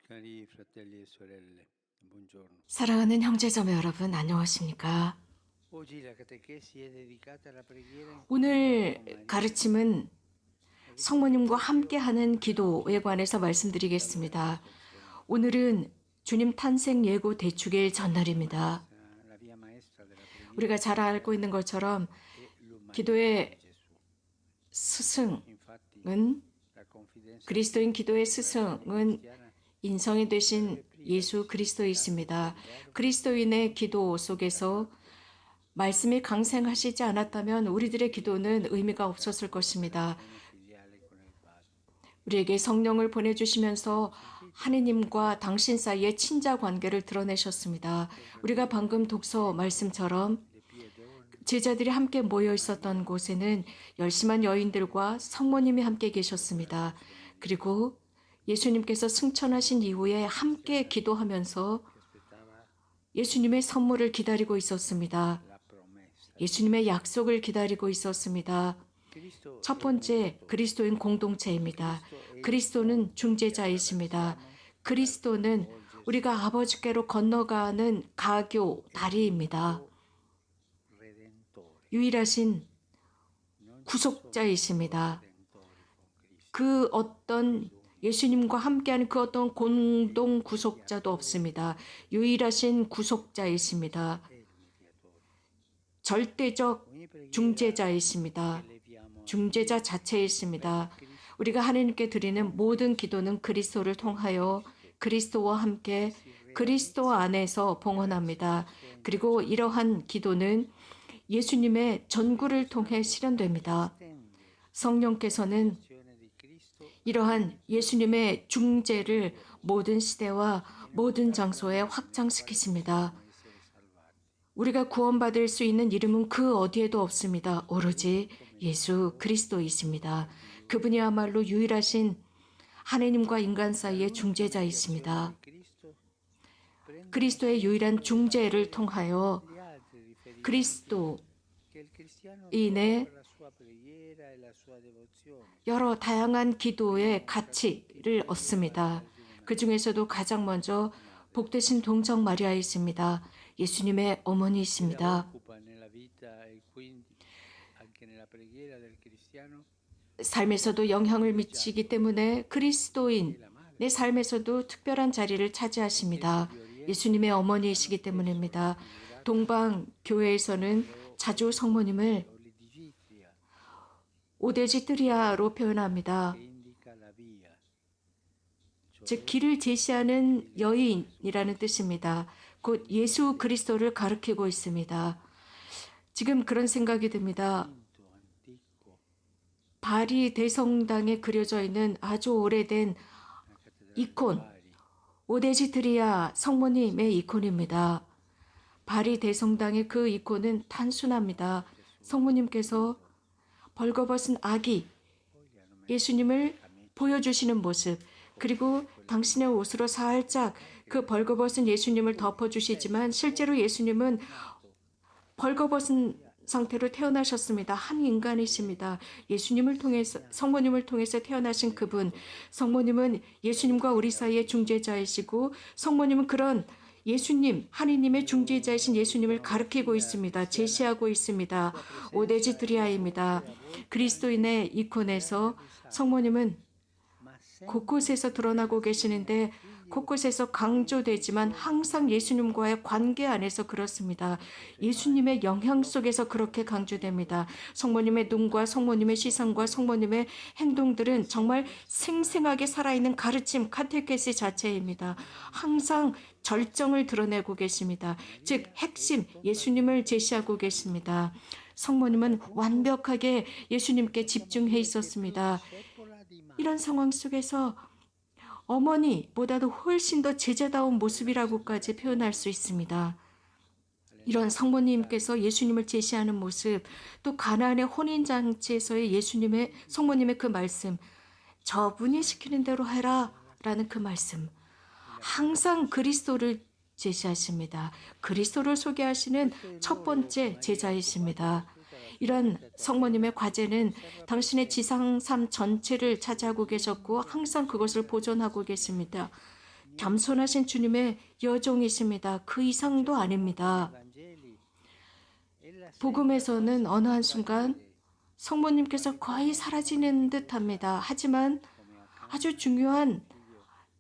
Cari fratelli e sorelle, buongiorno. 사랑하는 형제자매 여러분, 안녕하십니까? Oggi la catechesi è dedicata alla preghiera in comunità 오늘 con Maria. 가르침은 Avete 성모님과 sentito 함께하는 기도에 관해서 말씀드리겠습니다. 오늘은 주님 탄생 예고 대축일 전날입니다. la via maestra della preghiera 우리가 잘 알고 cristiana 있는 것처럼 è l'umanità di 기도의 Gesù. 스승은 Infatti, la confidenza 그리스도인 기도의 della fede 스승은 cristiana 인성이 되신 serve prima di 예수 significato 그리스도이십니다. secondario 그리스도인의 기도 속에서 말씀이 강생하시지 않았다면 우리들의 기도는 의미가 없었을 것입니다. relazione filiale con il Padre. 우리에게 성령을 보내주시면서 하느님과 당신 사이의 친자 관계를 드러내셨습니다. 우리가 방금 독서 말씀처럼 Le pie donne 제자들이 함께 모여 있었던 곳에는 열심한 여인들과 성모님이 함께 계셨습니다. 그리고 예수님께서 승천하신 이후에 함께 기도하면서 che aspettava 예수님의 선물을 기다리고 있었습니다. la promessa. 예수님의 약속을 기다리고 있었습니다. Cristo 첫 è 번째, mediatore. 그리스도인 공동체입니다. 그리스도는 중재자이십니다. 그리스도는 우리가 아버지께로 건너가는 가교, 다리입니다. Redentore. 유일하신 Non ci 구속자이십니다. sono redentori con Cristo. 그 어떤 예수님과 함께하는 그 어떤 공동 구속자도 없습니다. 유일하신 구속자이십니다. È il mediatore. 절대적 Ogni preghiera 중재자이십니다. che eleviamo a 중재자 자체이십니다. 우리가 하나님께 드리는 모든 기도는 그리스도를 통하여 그리스도와 함께 그리스도 안에서 봉헌합니다. 그리고 이러한 기도는 예수님의 전구를 통해 실현됩니다. estende 성령께서는 l'azione di Cristo 이러한 예수님의 중재를 모든 시대와 모든 장소에 확장시키십니다. essere salvati. 우리가 구원받을 수 있는 이름은 그 어디에도 없습니다. 오로지 예수 그리스도이십니다. 그분이야말로 유일하신 하나님과 인간 사이의 중재자이십니다. Cristo prende 그리스도의 유일한 중재를 통하여 gli altri riferimenti 그리스도인의 che il cristiano trova per la sua preghiera e la sua devozione. 여러 다양한 기도의 가치를 얻습니다. 그 중에서도 가장 먼저 복되신 동정 마리아이십니다. 예수님의 어머니이십니다. Occupa nella vita e quindi anche nella preghiera del cristiano 삶에서도 영향을 미치기 때문에 그리스도인의 삶에서도 특별한 자리를 차지하십니다. 예수님의 어머니이시기 때문입니다. 동방 교회에서는 자주 성모님을 Olidivitria 오데지트리아로 표현합니다. che indica la via, 즉 길을 제시하는 여인이라는 뜻입니다. 곧 예수 그리스도를 가리키고 있습니다. 지금 그런 생각이 듭니다. Quinto antico, 바리 대성당에 그려져 있는 아주 오래된 una cattedrale 이콘, di Bari, 오데지트리아 성모님의 이콘입니다. 바리 대성당의 그 이콘은 단순합니다. 성모님께서 벌거벗은 아기 예수님을 보여주시는 모습, 그리고 당신의 옷으로 살짝 그 벌거벗은 예수님을 덮어주시지만 실제로 예수님은 벌거벗은 상태로 태어나셨습니다. 한 인간이십니다. 예수님을 통해서, 성모님을 통해서 태어나신 그분, 성모님은 예수님과 우리 사이의 중재자이시고 성모님은 그런 예수님, 하느님의 중재자이신 예수님을 가리키고 있습니다. 제시하고 있습니다. 오데지드리아입니다. 그리스도인의 이콘에서 성모님은 ma sempre 곳곳에서 드러나고 계시는데 곳곳에서 강조되지만 항상 예수님과의 관계 안에서 그렇습니다. 예수님의 영향 속에서 그렇게 강조됩니다. 성모님의 눈과 성모님의 시선과 성모님의 행동들은 정말 생생하게 살아있는 가르침, 카테케시 자체입니다. 항상 절정을 드러내고 계십니다. 즉 핵심 예수님을 제시하고 계십니다. 성모님은 완벽하게 예수님께 집중해 있었습니다. discepola di Maria. 이런 상황 속에서 어머니보다도 훨씬 더 제자다운 모습이라고까지 표현할 수 있습니다. 이런 성모님께서 예수님을 제시하는 모습, 또 가나안의 혼인잔치에서의 예수님의 성모님의 그 말씀, 저분이 시키는 대로 해라 라는 그 말씀, 항상 그리스도를 제시하십니다. 그리스도를 소개하시는 첫 번째 제자이십니다. 이런 성모님의 과제는 당신의 지상 삶 전체를 차지하고 계셨고 항상 그것을 보존하고 계십니다. 겸손하신 주님의 여종이십니다. 그 이상도 아닙니다. 복음에서는 어느 한순간 성모님께서 거의 사라지는 듯합니다. 하지만 아주 중요한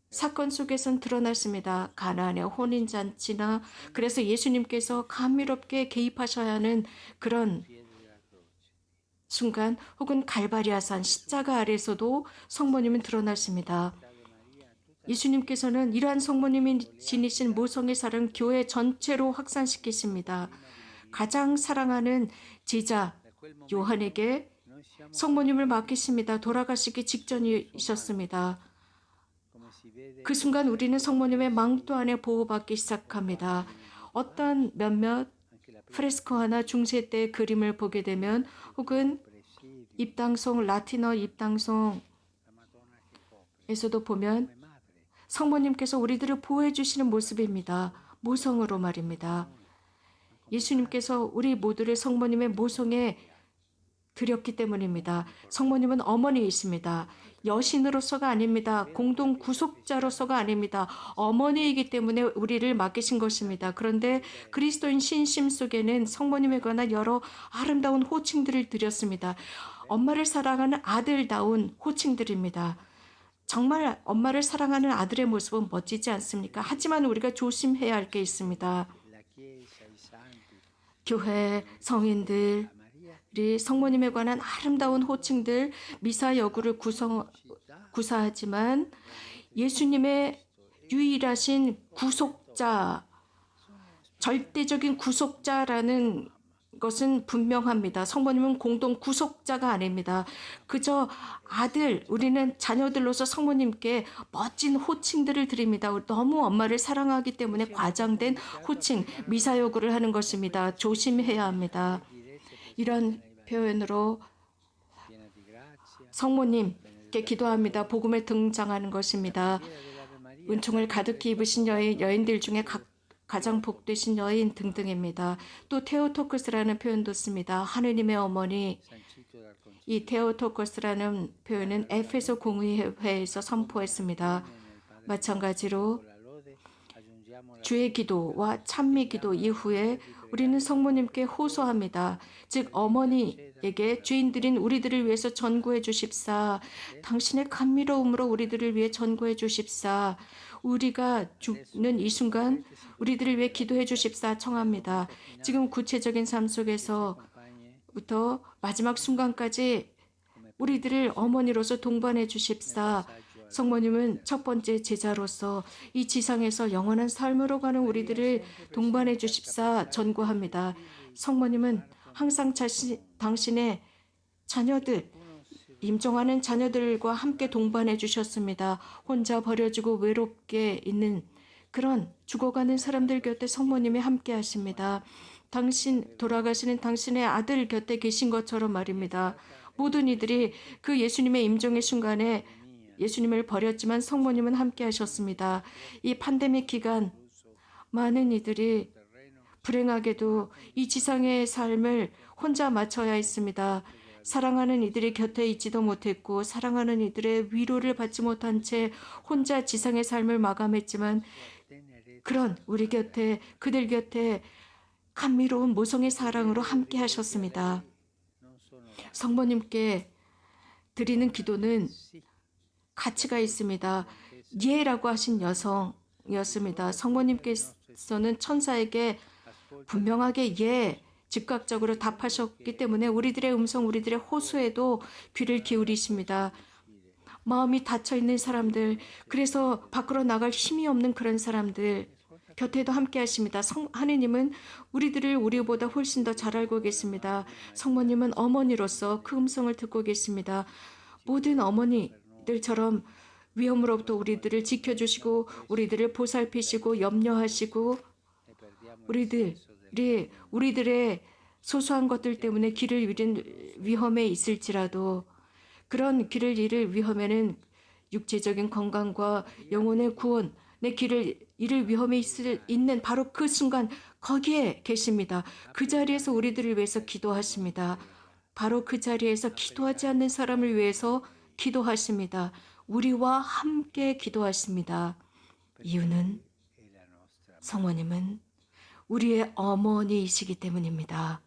사건 속에선 드러났습니다. 가나안의 혼인잔치나 그래서 예수님께서 감미롭게 개입하셔야 하는 그런 순간 혹은 갈바리아산 십자가 아래에서도 성모님은 드러났습니다. 예수님께서는 이러한 성모님이 지니신 모성의 사랑 교회 전체로 확산시키십니다. 가장 사랑하는 제자 요한에게 성모님을 맡기십니다. 돌아가시기 직전이셨습니다. 그 순간 우리는 성모님의 망토 안에 보호받기 시작합니다. 어떤 몇몇 프레스코 하나 중세 때 그림을 보게 되면 혹은 입당송 라틴어 입당송에서도 보면 성모님께서 우리들을 보호해 주시는 모습입니다. 모성으로 말입니다. 예수님께서 우리 모두를 성모님의 모성에 드렸기 때문입니다. 성모님은 어머니이십니다. 여신으로서가 아닙니다. 공동 구속자로서가 아닙니다. 어머니이기 때문에 우리를 맡기신 것입니다. 그런데 그리스도인 신심 속에는 성모님에 관한 여러 아름다운 호칭들을 드렸습니다. 엄마를 사랑하는 아들다운 호칭들입니다. 정말 엄마를 사랑하는 아들의 모습은 멋지지 않습니까? 하지만 우리가 조심해야 할 게 있습니다. 교회, 성인들이 성모님에 관한 아름다운 호칭들, 미사 여구를 구사하지만 예수님의 유일하신 구속자, 절대적인 구속자라는 것은 분명합니다. 성모님은 공동 구속자가 아닙니다. 그저 아들, 우리는 자녀들로서 성모님께 멋진 호칭들을 드립니다. 너무 엄마를 사랑하기 때문에 과장된 호칭, 미사여구를 하는 것입니다. 조심해야 합니다. 이런 표현으로 성모님께 기도합니다. 복음에 등장하는 것입니다. 은총을 가득히 입으신 여인들 중에 가장 복되신 여인 등등입니다. 또 테오토크스라는 표현도 씁니다. 하느님의 어머니. 이 테오토크스라는 표현은 에페소 공의회에서 선포했습니다. 마찬가지로 주의 기도와 찬미 기도 이후에 우리는 성모님께 호소합니다. 즉 어머니에게 주인들인 우리들을 위해서 전구해 주십사. 당신의 감미로움으로 우리들을 위해 전구해 주십사. 우리가 죽는 이 순간 우리들을 위해 기도해 주십사 청합니다. 지금 구체적인 삶 속에서부터 마지막 순간까지 우리들을 어머니로서 동반해 주십사. 성모님은 첫 번째 제자로서 이 지상에서 영원한 삶으로 가는 우리들을 동반해 주십사 전구합니다. 성모님은 항상 당신의 자녀들, 임종하는 자녀들과 함께 동반해 주셨습니다. 혼자 버려지고 외롭게 있는 그런 죽어가는 사람들 곁에 성모님이 함께 하십니다. 돌아가시는 당신의 아들 곁에 계신 것처럼 말입니다. 모든 이들이 그 예수님의 임종의 순간에 예수님을 버렸지만 성모님은 함께 하셨습니다. 이 팬데믹 기간 많은 이들이 불행하게도 이 지상의 삶을 혼자 마쳐야 했습니다. 사랑하는 이들이 곁에 있지도 못했고 사랑하는 이들의 위로를 받지 못한 채 혼자 지상의 삶을 마감했지만 그런 우리 곁에 그들 곁에 감미로운 모성의 사랑으로 함께 하셨습니다. 성모님께 드리는 기도는 가치가 있습니다. 예라고 하신 여성이었습니다. 성모님께서는 천사에게 분명하게 예, 즉각적으로 답하셨기 때문에 우리들의 음성, 우리들의 호소에도 귀를 기울이십니다. 마음이 닫혀있는 사람들, 그래서 밖으로 나갈 힘이 없는 그런 사람들 곁에도 함께 하십니다. 하느님은 우리들을 우리보다 훨씬 더 잘 알고 계십니다. 성모님은 어머니로서 그 음성을 듣고 계십니다. 모든 어머니들처럼 위험으로부터 우리들을 지켜주시고 우리들을 보살피시고 염려하시고 우리들의 소소한 것들 때문에 길을 잃은 위험에 있을지라도 그런 길을 잃을 위험에는 육체적인 건강과 영혼의 구원, 내 길을 잃을 위험에 있는 바로 그 순간 거기에 계십니다. 그 자리에서 우리들을 위해서 기도하십니다. 바로 그 자리에서 기도하지 않는 사람을 위해서 기도하십니다. 우리와 함께 기도하십니다. 이유는 성모님은 우리의 어머니이시기 때문입니다.